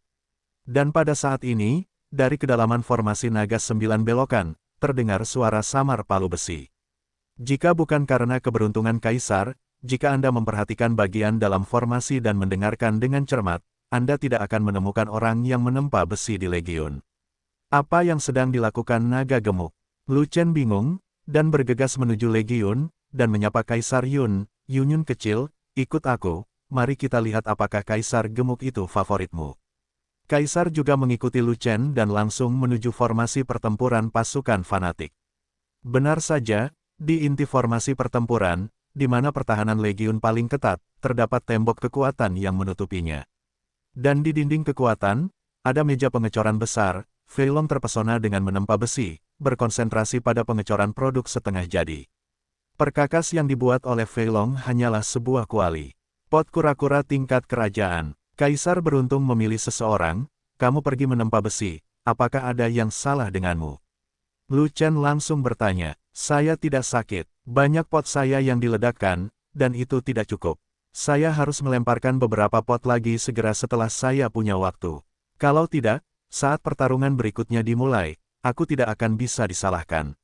Dan pada saat ini, dari kedalaman formasi naga 9 belokan, terdengar suara samar palu besi. Jika bukan karena keberuntungan kaisar, jika Anda memperhatikan bagian dalam formasi dan mendengarkan dengan cermat, Anda tidak akan menemukan orang yang menempa besi di legiun. Apa yang sedang dilakukan naga gemuk? Lu Chen bingung, dan bergegas menuju legiun, dan menyapa Kaisar Yun, Yunyun kecil, ikut aku, mari kita lihat apakah kaisar gemuk itu favoritmu. Kaisar juga mengikuti Lu Chen dan langsung menuju formasi pertempuran pasukan fanatik. Benar saja, di inti formasi pertempuran, di mana pertahanan legiun paling ketat, terdapat tembok kekuatan yang menutupinya. Dan di dinding kekuatan, ada meja pengecoran besar. Fei Long terpesona dengan menempa besi, berkonsentrasi pada pengecoran produk setengah jadi. Perkakas yang dibuat oleh Fei Long hanyalah sebuah kuali. Pot kura-kura tingkat kerajaan. Kaisar beruntung memilih seseorang, kamu pergi menempa besi, apakah ada yang salah denganmu? Lu Chen langsung bertanya, saya tidak sakit, banyak pot saya yang diledakkan, dan itu tidak cukup. Saya harus melemparkan beberapa pot lagi segera setelah saya punya waktu. Kalau tidak, saat pertarungan berikutnya dimulai, aku tidak akan bisa disalahkan.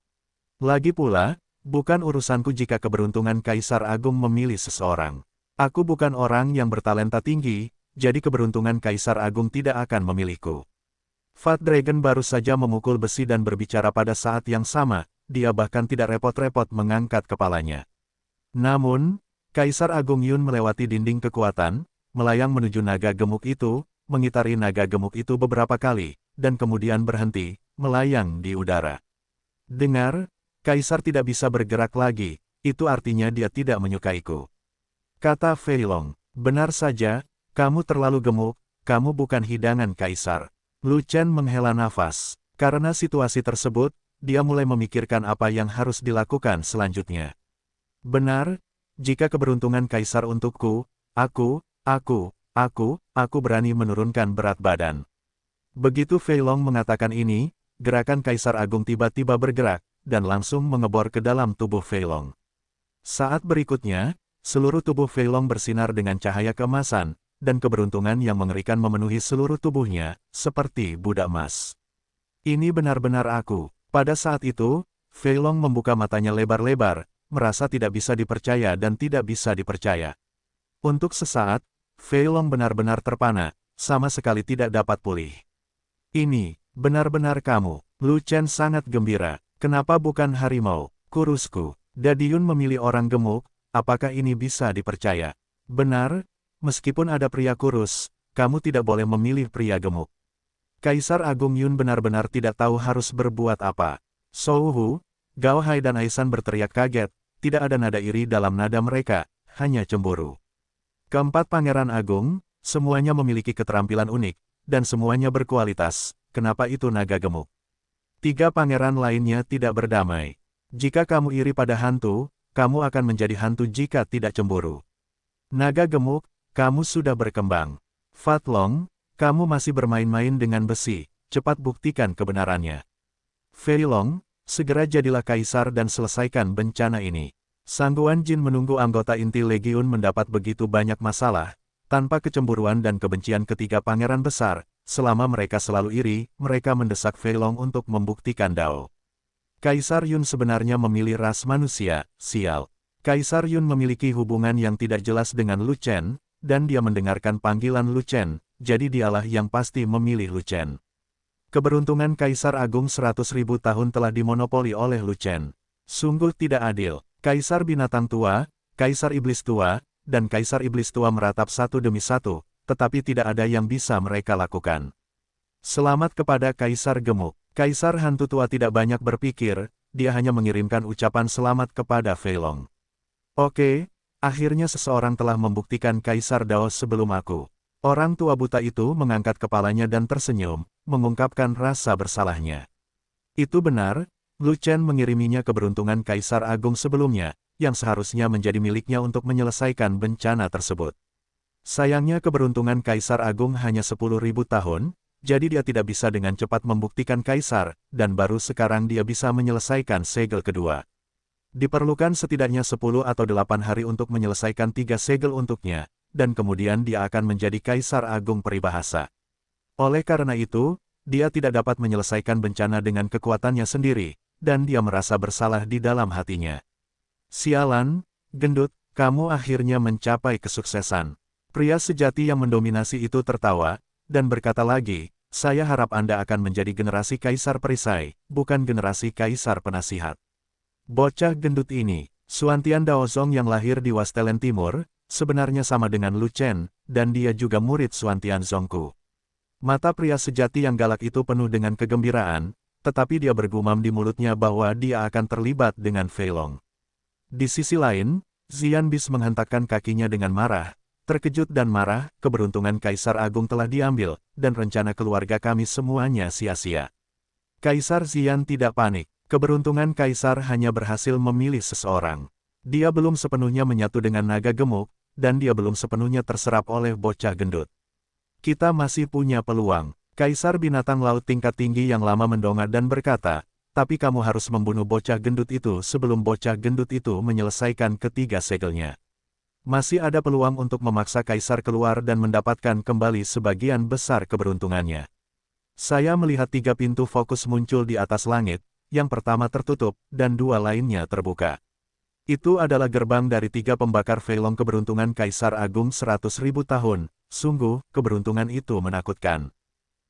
Lagi pula, bukan urusanku jika keberuntungan Kaisar Agung memilih seseorang. Aku bukan orang yang bertalenta tinggi, jadi keberuntungan Kaisar Agung tidak akan memilihku. Fat Dragon baru saja memukul besi dan berbicara pada saat yang sama, dia bahkan tidak repot-repot mengangkat kepalanya. Namun, Kaisar Agung Yun melewati dinding kekuatan, melayang menuju naga gemuk itu, mengitari naga gemuk itu beberapa kali, dan kemudian berhenti, melayang di udara. Dengar, Kaisar tidak bisa bergerak lagi, itu artinya dia tidak menyukaiku. Kata Fei Long, benar saja, kamu terlalu gemuk, kamu bukan hidangan Kaisar. Lu Chen menghela nafas. Karena situasi tersebut, dia mulai memikirkan apa yang harus dilakukan selanjutnya. Benar, jika keberuntungan Kaisar untukku, aku berani menurunkan berat badan. Begitu Fei Long mengatakan ini, gerakan Kaisar Agung tiba-tiba bergerak, dan langsung mengebor ke dalam tubuh Fei Long. Saat berikutnya, seluruh tubuh Fei Long bersinar dengan cahaya keemasan, dan keberuntungan yang mengerikan memenuhi seluruh tubuhnya, seperti budak emas. Ini benar-benar aku. Pada saat itu, Fei Long membuka matanya lebar-lebar, merasa tidak bisa dipercaya dan tidak bisa dipercaya. Untuk sesaat, Fei Long benar-benar terpana, sama sekali tidak dapat pulih. Ini, benar-benar kamu. Lu Chen sangat gembira. Kenapa bukan harimau, kurusku? Dadiun memilih orang gemuk, apakah ini bisa dipercaya? Benar, meskipun ada pria kurus, kamu tidak boleh memilih pria gemuk. Kaisar Agung Yun benar-benar tidak tahu harus berbuat apa. Shou Hu, Gao Hai dan Aisan berteriak kaget, tidak ada nada iri dalam nada mereka, hanya cemburu. Keempat Pangeran Agung, semuanya memiliki keterampilan unik, dan semuanya berkualitas, kenapa itu naga gemuk? Tiga pangeran lainnya tidak berdamai. Jika kamu iri pada hantu, kamu akan menjadi hantu jika tidak cemburu. Naga gemuk, kamu sudah berkembang. Fat Long, kamu masih bermain-main dengan besi, cepat buktikan kebenarannya. Fei Long, segera jadilah kaisar dan selesaikan bencana ini. Sangguan Jin menunggu anggota inti Legiun mendapat begitu banyak masalah, tanpa kecemburuan dan kebencian ketiga pangeran besar. Selama mereka selalu iri, mereka mendesak Fei Long untuk membuktikan Dao. Kaisar Yun sebenarnya memilih ras manusia, sial. Kaisar Yun memiliki hubungan yang tidak jelas dengan Lu Chen, dan dia mendengarkan panggilan Lu Chen, jadi dialah yang pasti memilih Lu Chen. Keberuntungan Kaisar Agung 100.000 tahun telah dimonopoli oleh Lu Chen. Sungguh tidak adil. Kaisar Binatang Tua, Kaisar Iblis Tua, dan Kaisar Iblis Tua meratap satu demi satu, tetapi tidak ada yang bisa mereka lakukan. Selamat kepada Kaisar Gemuk. Kaisar Hantu Tua tidak banyak berpikir, dia hanya mengirimkan ucapan selamat kepada Fei Long. Oke, akhirnya seseorang telah membuktikan Kaisar Dao sebelum aku. Orang tua buta itu mengangkat kepalanya dan tersenyum, mengungkapkan rasa bersalahnya. Itu benar, Lu Chen mengiriminya keberuntungan Kaisar Agung sebelumnya, yang seharusnya menjadi miliknya untuk menyelesaikan bencana tersebut. Sayangnya keberuntungan Kaisar Agung hanya 10.000 tahun, jadi dia tidak bisa dengan cepat membuktikan Kaisar, dan baru sekarang dia bisa menyelesaikan segel kedua. Diperlukan setidaknya 10 atau 8 hari untuk menyelesaikan 3 segel untuknya, dan kemudian dia akan menjadi Kaisar Agung peribahasa. Oleh karena itu, dia tidak dapat menyelesaikan bencana dengan kekuatannya sendiri, dan dia merasa bersalah di dalam hatinya. Sialan, gendut, kamu akhirnya mencapai kesuksesan. Pria sejati yang mendominasi itu tertawa, dan berkata lagi, saya harap Anda akan menjadi generasi kaisar perisai, bukan generasi kaisar penasihat. Bocah gendut ini, Xuantian Daozong yang lahir di Wastelen Timur, sebenarnya sama dengan Lu Chen, dan dia juga murid Xuantian Zongku. Mata pria sejati yang galak itu penuh dengan kegembiraan, tetapi dia bergumam di mulutnya bahwa dia akan terlibat dengan Fei Long. Di sisi lain, Xian Bis menghentakkan kakinya dengan marah. Terkejut dan marah, keberuntungan Kaisar Agung telah diambil, dan rencana keluarga kami semuanya sia-sia. Kaisar Xian tidak panik, keberuntungan Kaisar hanya berhasil memilih seseorang. Dia belum sepenuhnya menyatu dengan naga gemuk, dan dia belum sepenuhnya terserap oleh bocah gendut. Kita masih punya peluang. Kaisar binatang laut tingkat tinggi yang lama mendongak dan berkata, tapi kamu harus membunuh bocah gendut itu sebelum bocah gendut itu menyelesaikan ketiga segelnya. Masih ada peluang untuk memaksa Kaisar keluar dan mendapatkan kembali sebagian besar keberuntungannya. Saya melihat 3 pintu fokus muncul di atas langit, yang pertama tertutup, dan 2 lainnya terbuka. Itu adalah gerbang dari 3 pembakar Feilong keberuntungan Kaisar Agung 100.000 tahun, sungguh, keberuntungan itu menakutkan.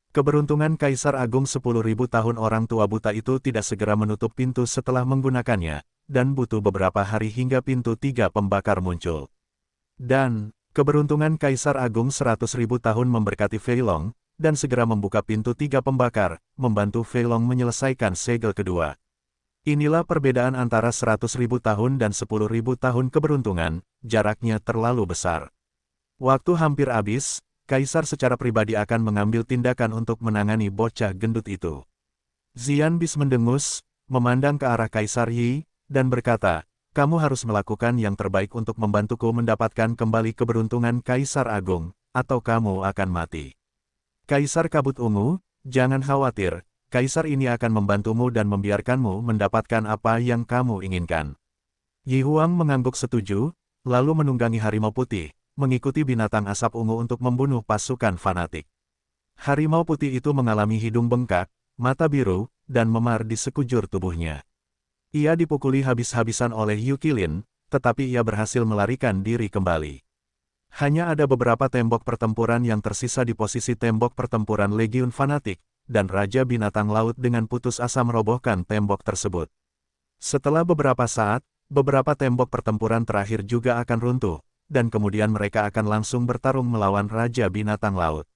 Keberuntungan Kaisar Agung 10.000 tahun orang tua buta itu tidak segera menutup pintu setelah menggunakannya, dan butuh beberapa hari hingga pintu 3 pembakar muncul. Dan, keberuntungan Kaisar Agung 100.000 tahun memberkati Feilong, dan segera membuka pintu 3 pembakar, membantu Feilong menyelesaikan segel kedua. Inilah perbedaan antara 100.000 tahun dan 10.000 tahun keberuntungan, jaraknya terlalu besar. Waktu hampir habis, Kaisar secara pribadi akan mengambil tindakan untuk menangani bocah gendut itu. Xian Bis mendengus, memandang ke arah Kaisar Yi, dan berkata, kamu harus melakukan yang terbaik untuk membantuku mendapatkan kembali keberuntungan Kaisar Agung, atau kamu akan mati. Kaisar Kabut Ungu, jangan khawatir, Kaisar ini akan membantumu dan membiarkanmu mendapatkan apa yang kamu inginkan. Yi Huang mengangguk setuju, lalu menunggangi harimau putih, mengikuti binatang asap ungu untuk membunuh pasukan fanatik. Harimau putih itu mengalami hidung bengkak, mata biru, dan memar di sekujur tubuhnya. Ia dipukuli habis-habisan oleh Yu Qilin, tetapi ia berhasil melarikan diri kembali. Hanya ada beberapa tembok pertempuran yang tersisa di posisi tembok pertempuran Legiun Fanatik, dan Raja Binatang Laut dengan putus asa merobohkan tembok tersebut. Setelah beberapa saat, beberapa tembok pertempuran terakhir juga akan runtuh, dan kemudian mereka akan langsung bertarung melawan Raja Binatang Laut.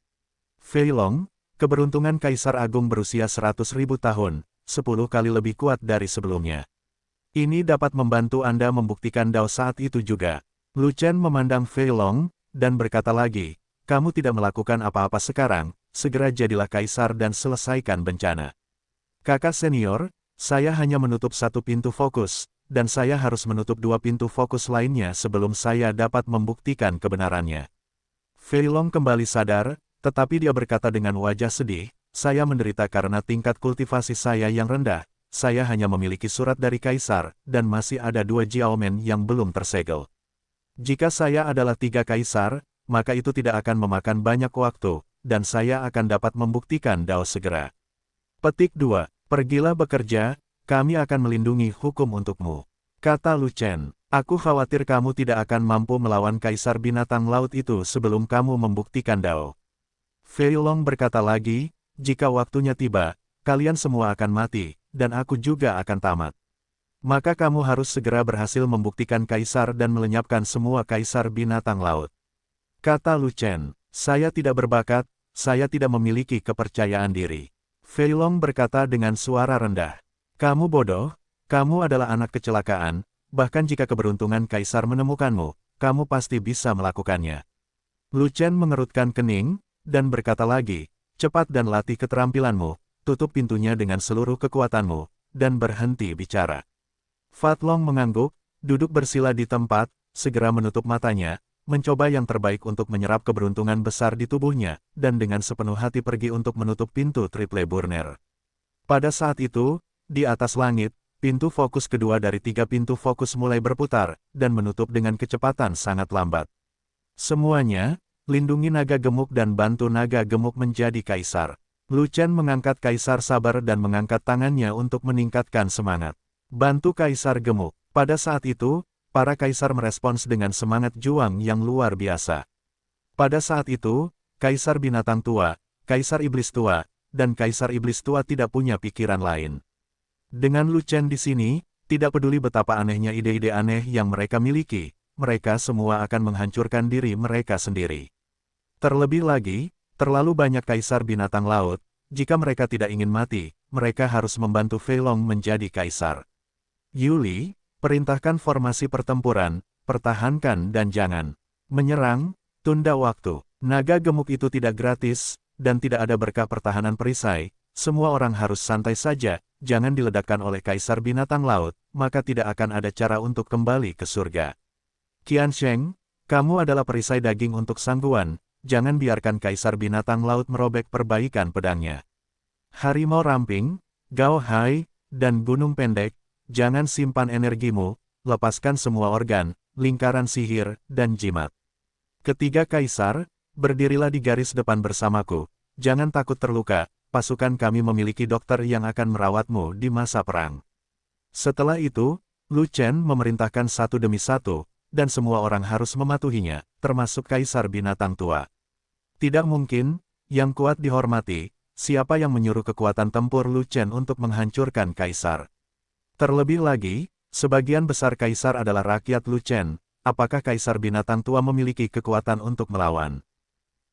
Feilong, keberuntungan Kaisar Agung berusia 100.000 tahun, 10 kali lebih kuat dari sebelumnya. Ini dapat membantu Anda membuktikan Dao saat itu juga. Lu Chen memandang Feilong, dan berkata lagi, kamu tidak melakukan apa-apa sekarang, segera jadilah Kaisar dan selesaikan bencana. Kakak senior, saya hanya menutup 1 pintu fokus, dan saya harus menutup 2 pintu fokus lainnya sebelum saya dapat membuktikan kebenarannya. Feilong kembali sadar, tetapi dia berkata dengan wajah sedih, saya menderita karena tingkat kultivasi saya yang rendah, saya hanya memiliki surat dari Kaisar, dan masih ada 2 Jiaomen yang belum tersegel. Jika saya adalah 3 Kaisar, maka itu tidak akan memakan banyak waktu, dan saya akan dapat membuktikan Dao segera. Petik 2. Pergilah bekerja, kami akan melindungi hukum untukmu. Kata Lu Chen, aku khawatir kamu tidak akan mampu melawan Kaisar Binatang Laut itu sebelum kamu membuktikan Dao. Feilong berkata lagi, jika waktunya tiba, kalian semua akan mati, dan aku juga akan tamat. Maka kamu harus segera berhasil membuktikan Kaisar dan melenyapkan semua Kaisar Binatang Laut. Kata Lu Chen, saya tidak berbakat, saya tidak memiliki kepercayaan diri. Feilong berkata dengan suara rendah, kamu bodoh, kamu adalah anak kecelakaan, bahkan jika keberuntungan Kaisar menemukanmu, kamu pasti bisa melakukannya. Lu Chen mengerutkan kening, dan berkata lagi, cepat dan latih keterampilanmu, tutup pintunya dengan seluruh kekuatanmu, dan berhenti bicara. Fat Long mengangguk, duduk bersila di tempat, segera menutup matanya, mencoba yang terbaik untuk menyerap keberuntungan besar di tubuhnya, dan dengan sepenuh hati pergi untuk menutup pintu Triple Burner. Pada saat itu, di atas langit, pintu fokus kedua dari 3 pintu fokus mulai berputar, dan menutup dengan kecepatan sangat lambat. Semuanya, lindungi naga gemuk dan bantu naga gemuk menjadi Kaisar. Lu Chen mengangkat Kaisar Sabar dan mengangkat tangannya untuk meningkatkan semangat. Bantu Kaisar Gemuk. Pada saat itu, para Kaisar merespons dengan semangat juang yang luar biasa. Pada saat itu, Kaisar Binatang Tua, Kaisar Iblis Tua, dan Kaisar Iblis Tua tidak punya pikiran lain. Dengan Lu Chen di sini, tidak peduli betapa anehnya ide-ide aneh yang mereka miliki, mereka semua akan menghancurkan diri mereka sendiri. Terlebih lagi, terlalu banyak Kaisar Binatang Laut, jika mereka tidak ingin mati, mereka harus membantu Feilong menjadi Kaisar. Yuli, perintahkan formasi pertempuran, pertahankan dan jangan menyerang, tunda waktu. Naga gemuk itu tidak gratis, dan tidak ada berkah pertahanan perisai, semua orang harus santai saja, jangan diledakkan oleh Kaisar Binatang Laut, maka tidak akan ada cara untuk kembali ke surga. Qiansheng, kamu adalah perisai daging untuk Sangguan, jangan biarkan Kaisar Binatang Laut merobek perbaikan pedangnya. Harimau Ramping, Gao Hai, dan Gunung Pendek, jangan simpan energimu, lepaskan semua organ, lingkaran sihir, dan jimat. Ketiga Kaisar, berdirilah di garis depan bersamaku, jangan takut terluka, pasukan kami memiliki dokter yang akan merawatmu di masa perang. Setelah itu, Lu Chen memerintahkan satu demi satu, dan semua orang harus mematuhinya, termasuk Kaisar Binatang Tua. Tidak mungkin, yang kuat dihormati, siapa yang menyuruh kekuatan tempur Lu Chen untuk menghancurkan Kaisar? Terlebih lagi, sebagian besar Kaisar adalah rakyat Lu Chen, apakah Kaisar Binatang Tua memiliki kekuatan untuk melawan?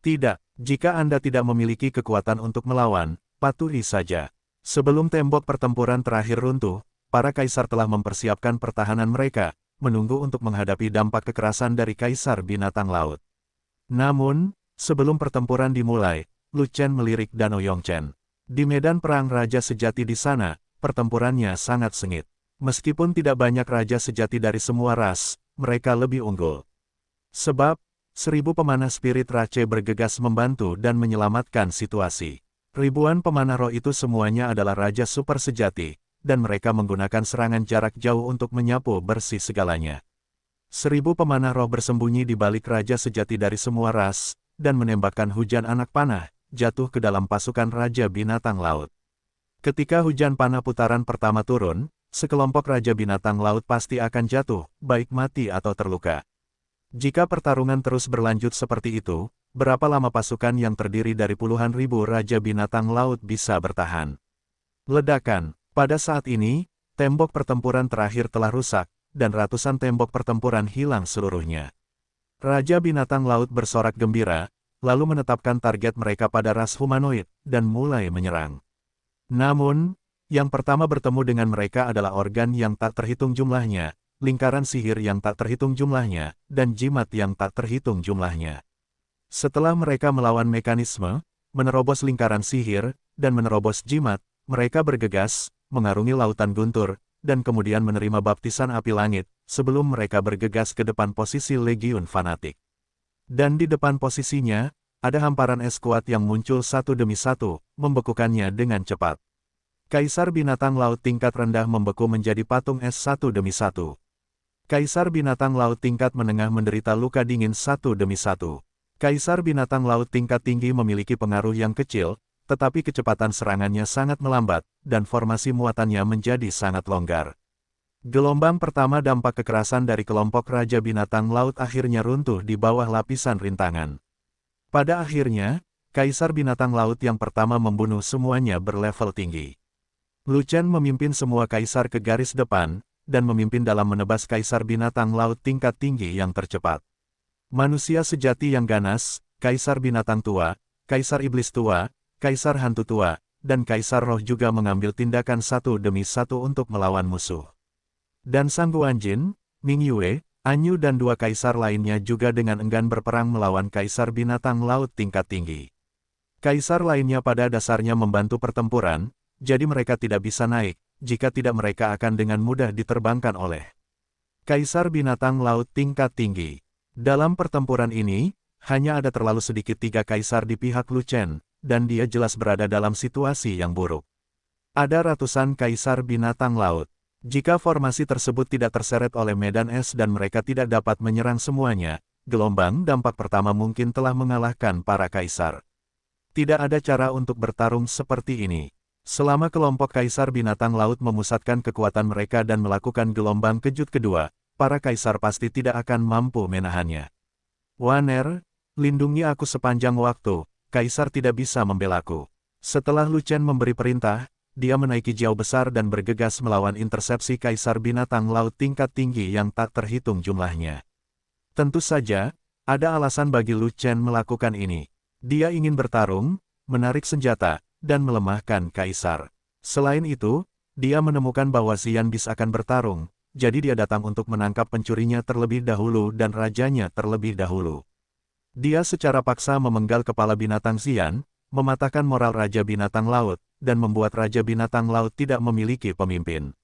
Tidak, jika Anda tidak memiliki kekuatan untuk melawan, patuhi saja. Sebelum tembok pertempuran terakhir runtuh, para Kaisar telah mempersiapkan pertahanan mereka, menunggu untuk menghadapi dampak kekerasan dari Kaisar Binatang Laut. Namun, sebelum pertempuran dimulai, Lu Chen melirik Danau Yongchen. Di medan perang Raja Sejati di sana, pertempurannya sangat sengit. Meskipun tidak banyak Raja Sejati dari semua ras, mereka lebih unggul. Sebab, 1000 pemanah spirit Rache bergegas membantu dan menyelamatkan situasi. Ribuan pemanah roh itu semuanya adalah Raja Super Sejati, dan mereka menggunakan serangan jarak jauh untuk menyapu bersih segalanya. 1000 pemanah roh bersembunyi di balik Raja Sejati dari semua ras, dan menembakkan hujan anak panah, jatuh ke dalam pasukan Raja Binatang Laut. Ketika hujan panah putaran pertama turun, sekelompok Raja Binatang Laut pasti akan jatuh, baik mati atau terluka. Jika pertarungan terus berlanjut seperti itu, berapa lama pasukan yang terdiri dari puluhan ribu Raja Binatang Laut bisa bertahan? Ledakan. Pada saat ini, tembok pertempuran terakhir telah rusak, dan ratusan tembok pertempuran hilang seluruhnya. Raja Binatang Laut bersorak gembira, lalu menetapkan target mereka pada ras humanoid, dan mulai menyerang. Namun, yang pertama bertemu dengan mereka adalah organ yang tak terhitung jumlahnya, lingkaran sihir yang tak terhitung jumlahnya, dan jimat yang tak terhitung jumlahnya. Setelah mereka melawan mekanisme, menerobos lingkaran sihir, dan menerobos jimat, mereka bergegas, mengarungi lautan guntur, dan kemudian menerima baptisan api langit, sebelum mereka bergegas ke depan posisi Legiun Fanatik. Dan di depan posisinya, ada hamparan es kuat yang muncul satu demi satu, membekukannya dengan cepat. Kaisar Binatang Laut tingkat rendah membeku menjadi patung es satu demi satu. Kaisar Binatang Laut tingkat menengah menderita luka dingin satu demi satu. Kaisar Binatang Laut tingkat tinggi memiliki pengaruh yang kecil, tetapi kecepatan serangannya sangat melambat, dan formasi muatannya menjadi sangat longgar. Gelombang pertama dampak kekerasan dari kelompok Raja Binatang Laut akhirnya runtuh di bawah lapisan rintangan. Pada akhirnya, Kaisar Binatang Laut yang pertama membunuh semuanya berlevel tinggi. Lu Chen memimpin semua Kaisar ke garis depan, dan memimpin dalam menebas Kaisar Binatang Laut tingkat tinggi yang tercepat. Manusia sejati yang ganas, Kaisar Binatang Tua, Kaisar Iblis Tua, Kaisar Hantu Tua, dan Kaisar Roh juga mengambil tindakan satu demi satu untuk melawan musuh. Dan Sangguan Jin, Ming Yue, Anyu dan dua Kaisar lainnya juga dengan enggan berperang melawan Kaisar Binatang Laut tingkat tinggi. Kaisar lainnya pada dasarnya membantu pertempuran, jadi mereka tidak bisa naik, jika tidak mereka akan dengan mudah diterbangkan oleh Kaisar Binatang Laut tingkat tinggi. Dalam pertempuran ini, hanya ada terlalu sedikit 3 Kaisar di pihak Lu Chen, dan dia jelas berada dalam situasi yang buruk. Ada ratusan Kaisar Binatang Laut. Jika formasi tersebut tidak terseret oleh medan es dan mereka tidak dapat menyerang semuanya, gelombang dampak pertama mungkin telah mengalahkan para Kaisar. Tidak ada cara untuk bertarung seperti ini. Selama kelompok Kaisar Binatang Laut memusatkan kekuatan mereka dan melakukan gelombang kejut kedua, para Kaisar pasti tidak akan mampu menahannya. Waner, lindungi aku sepanjang waktu, Kaisar tidak bisa membelaku. Setelah Lu Chen memberi perintah, dia menaiki Jiao besar dan bergegas melawan intersepsi Kaisar Binatang Laut tingkat tinggi yang tak terhitung jumlahnya. Tentu saja, ada alasan bagi Lu Chen melakukan ini. Dia ingin bertarung, menarik senjata, dan melemahkan Kaisar. Selain itu, dia menemukan bahwa Xian Bis akan bertarung, jadi dia datang untuk menangkap pencurinya terlebih dahulu dan rajanya terlebih dahulu. Dia secara paksa memenggal kepala binatang Xian, mematahkan moral Raja Binatang Laut, dan membuat Raja Binatang Laut tidak memiliki pemimpin.